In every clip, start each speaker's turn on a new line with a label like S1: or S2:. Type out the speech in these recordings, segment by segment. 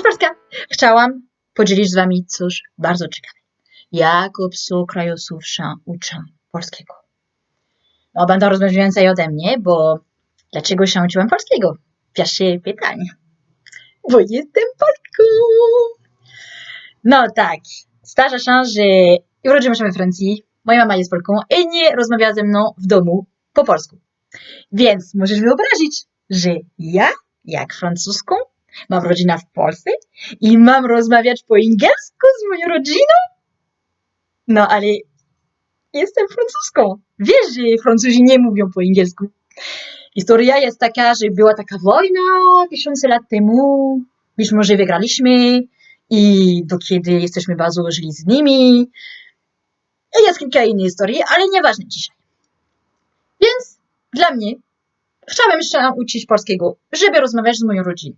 S1: Cześć Polska! Chciałam podzielić z wami coś bardzo ciekawe. Jak obcokrajowców się uczę polskiego. No, będą rozmawiać więcej ode mnie, bo dlaczego się uczyłam polskiego? Pierwsze pytanie. Bo jestem Polką! No tak, zdarza się, że urodziłam się we Francji, moja mama jest Polką i nie rozmawia ze mną w domu po polsku. Więc możesz wyobrazić, że ja, jak francuską, mam rodzinę w Polsce i mam rozmawiać po angielsku z moją rodziną? No ale jestem francuską. Wiesz, że Francuzi nie mówią po angielsku. Historia jest taka, że była taka wojna 1000 lat temu. Być może wygraliśmy i do kiedy jesteśmy bardzo źli z nimi. I jest kilka innych historii, ale nieważne dzisiaj. Więc dla mnie chciałem się uczyć polskiego, żeby rozmawiać z moją rodziną.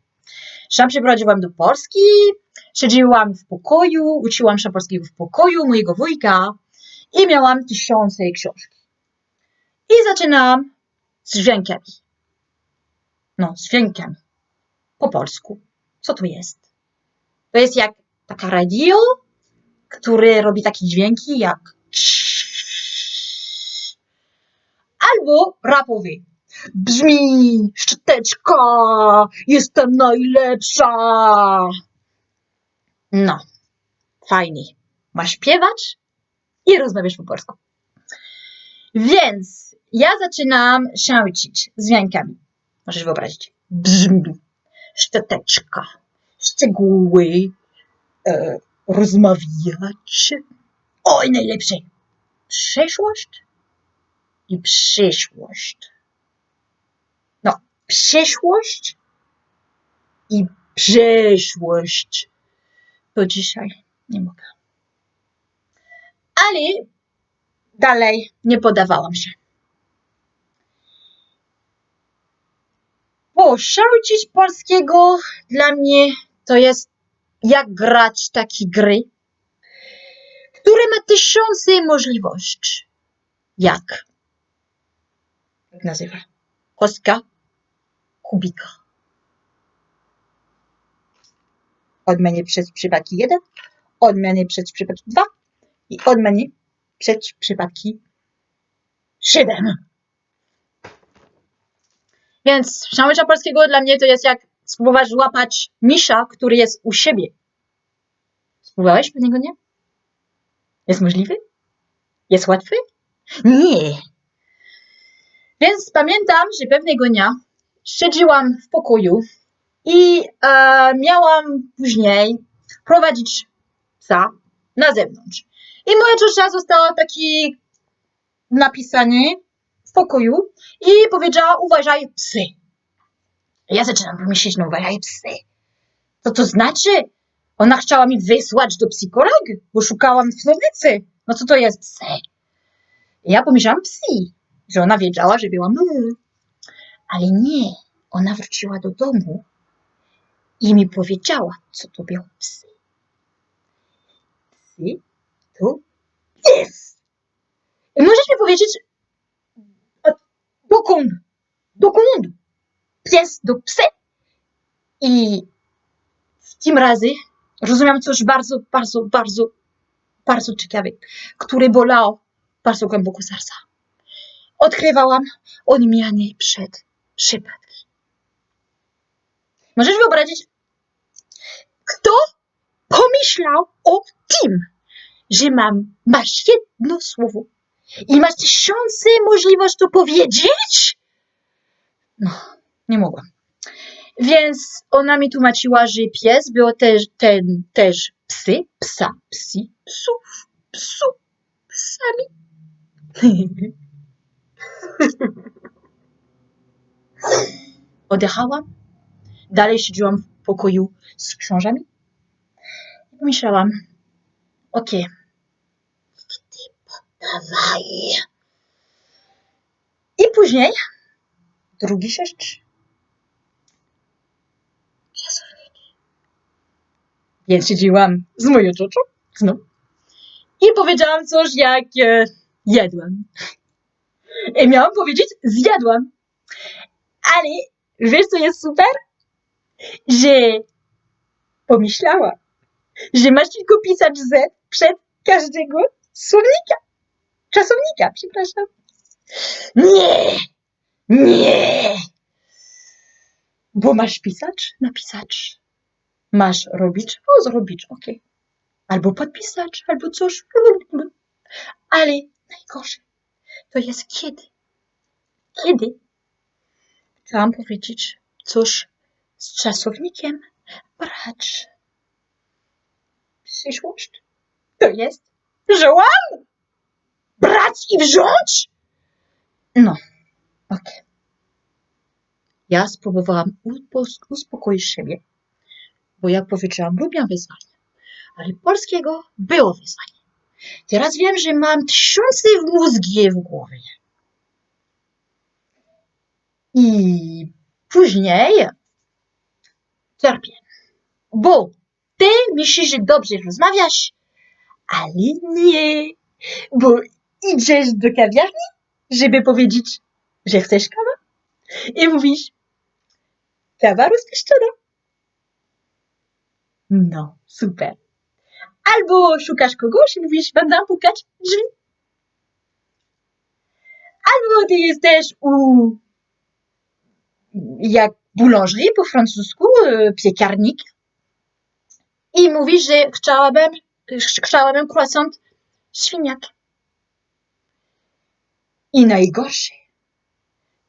S1: Sam przeprowadziłam do Polski, siedziałam w pokoju, uczyłam się polskiego w pokoju mojego wujka i miałam 1000 książki. I zaczynałam z dźwiękami. No, z dźwiękami. Po polsku. Co to jest? To jest jak taka radio, które robi takie dźwięki jak albo rapowy. Brzmi, szczoteczka, jestem najlepsza. No, fajnie. Masz śpiewać i rozmawiasz po polsku. Więc ja zaczynam się uczyć z dźwiękami. Możesz wyobrazić. Brzmi, szczoteczka, szczegóły, rozmawiać. Oj, najlepsze. Przeszłość i przyszłość. No, przyszłość i przeszłość. To dzisiaj nie mogę. Ale dalej nie poddawałam się. Bo się uczyć polskiego dla mnie to jest jak grać takie gry, które ma 1000 możliwości. Jak nazywa? Kostka kubika. Odmienię przez przypadki 1, odmienię przez przypadki 2 i odmienię przez przypadki 7. Więc nauka polskiego dla mnie to jest jak spróbować złapać misia, który jest u siebie. Spróbowałeś pewnego dnia? Jest możliwy? Jest łatwy? Nie. Więc pamiętam, że pewnego dnia siedziałam w pokoju i miałam później prowadzić psa na zewnątrz. I moja ciocia została taki napisany w pokoju i powiedziała: uważaj psy. Ja zaczynam pomyśleć: no uważaj psy. Co to znaczy? Ona chciała mi wysłać do psychologa, bo szukałam w słownicy. No co to jest psy? Ja pomyślałam psi, że ona wiedziała, że byłam. Ale nie, ona wróciła do domu i mi powiedziała, co to były psy. Psy to pies. Możesz mi powiedzieć, dokąd? Pies do psy? I w tym razie rozumiałam coś bardzo ciekawe, które bolało bardzo głęboko serca. Odkrywałam odmiany przed przypadki. Możesz wyobrazić, kto pomyślał o tym, że masz jedno słowo i masz 1000 możliwości to powiedzieć? No, nie mogłam. Więc ona mi tłumaczyła, że pies był też psy, psi, psami. Odjechałam. Dalej siedziałam w pokoju z książkami. I pomyślałam: okej, ty poddawaj. I później drugi rzecz. Więc siedziałam z moją ciocią znów i powiedziałam coś jak jadłam. I miałam powiedzieć zjadłam. Ale wiesz co jest super? Że pomyślała, że masz tylko pisać Z przed każdego słownika. Czasownika, przepraszam. Nie! Nie! Bo masz pisać, napisać. Masz robić, o zrobić, okej. Albo podpisać, albo coś. Ale najgorsze to jest kiedy. Kiedy chciałam powiedzieć coś z czasownikiem brać. Przyszłość to jest wziąłam, brać i wziąć. No, okej. Ja spróbowałam uspokoić siebie, bo jak powiedziałam, lubię wyzwania, ale polskiego było wyzwanie. Teraz wiem, że mam tysiące mózgi w głowie. I później cierpię, bo ty myślisz, że dobrze rozmawiasz, ale nie, bo idziesz do kawiarni, żeby powiedzieć, że chcesz kawę i mówisz kawa rozpuszczona. No, super. Albo szukasz kogoś i mówisz, będę pukać drzwi. Albo ty jesteś jak boulangerie po francusku, piekarnik i mówisz, że chciałabym croissant świniak. I najgorsze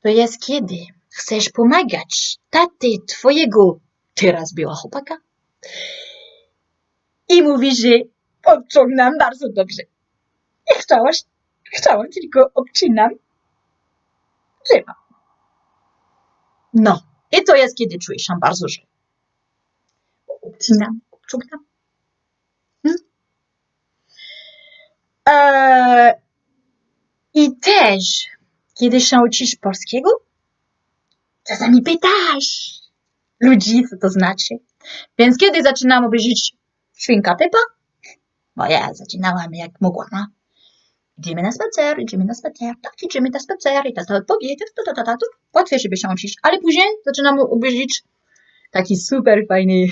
S1: to jest, kiedy chcesz pomagać taty twojego teraz była chłopaka i mówisz, że obciągnam bardzo dobrze. I chciałam tylko obcinam drzewa. No, i to jest, kiedy czujesz się bardzo źle. Obcinam, obciągnam. I też, kiedy się uczysz polskiego, czasami pytasz ludzi, co to znaczy. Więc kiedy zaczynam obejrzeć Świnka Pepa, bo ja zaczynałam jak mogłam, no. Idziemy na spacer, tak, idziemy na spacer, i tata odpowie, łatwiej żeby się uczyć. Ale później zaczynam obejrzeć taki super fajny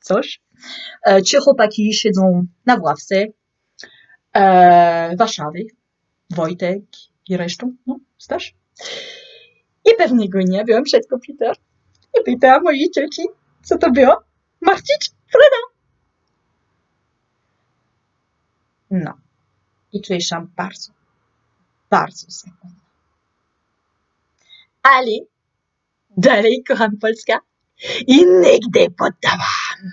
S1: coś. Trzy chłopaki siedzą na ławce Warszawy, Wojtek i resztą, no, znasz? I pewnego dnia byłam przed komputer i pytałam mojej cioci, co to było? Marcić? Freda? No. I czuję się bardzo, bardzo samotna. Ale dalej kocham Polskę i nigdy poddałam.